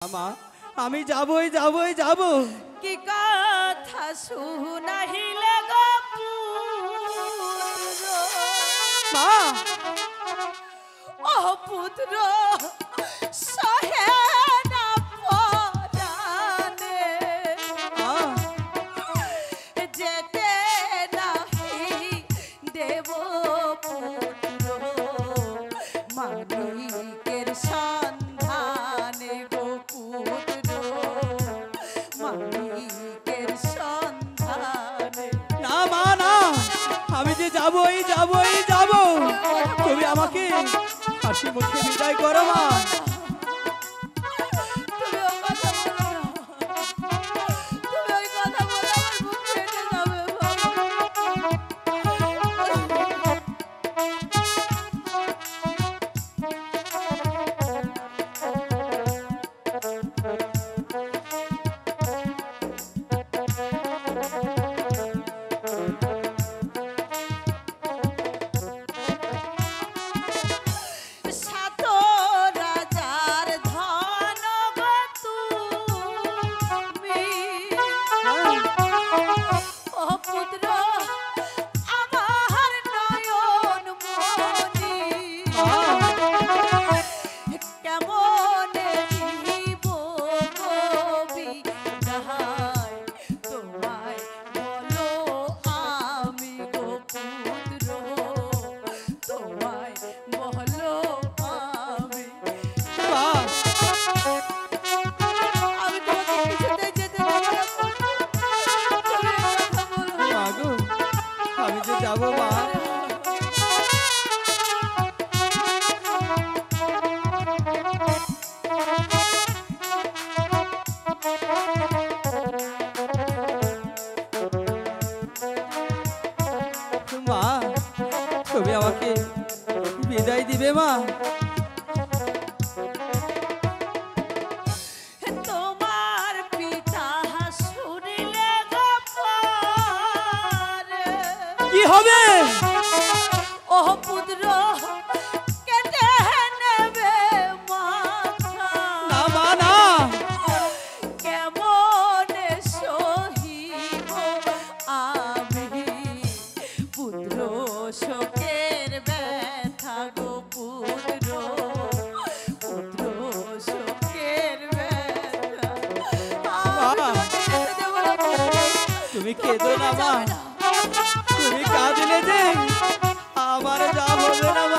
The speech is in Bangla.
আমা আমি যাবই যাবই যাব। কি কথা শুনাহিলে গো পুত্র, মা ও পুত্র সহে না পরানে, যেতে নাহি দেব পুত্র মানিকের সন্ধানে গো পুত্র মানিকের সন্ধানে। না মা না, আমি যে যাবই যাবই যাব। তুমি আমাকে হাসি মুখে বিদায় করো মা। তুমি ওই কথা বলো না, তুমি ওই কথা বলে আমার বুক ফেটে যাবে সাত রাজার ধন গো তুমি, ও পুত্র আমার নয়ন মনি, কেমনে দিব কবি যাহাই তোমায় বলো আমি গো পুত্র তোমায় বলো আমি। মা আমি তোমাকে কিছুতেই যেতে দেব না পুত্র, তুমি এই কথা বলো না। মা গো, আমি যে যাব মা। মা তুমি আমাকে বিদায় দিবে মা। তোমার পিতা শুনিলে গো পরে, কি হবে? ও পুত্র কেটে নেবে মাথা, না মা না, কেমনে সহিব আমি পুত্র শোকের ব্যথা গো পুত্র পুত্র শোকের ব্যথা। আমি তোমাকে যেতে দেব না পুত্র, তুমি কেঁদো না মা। তুমি কাঁদিলে যে আমার যা হবে না মা।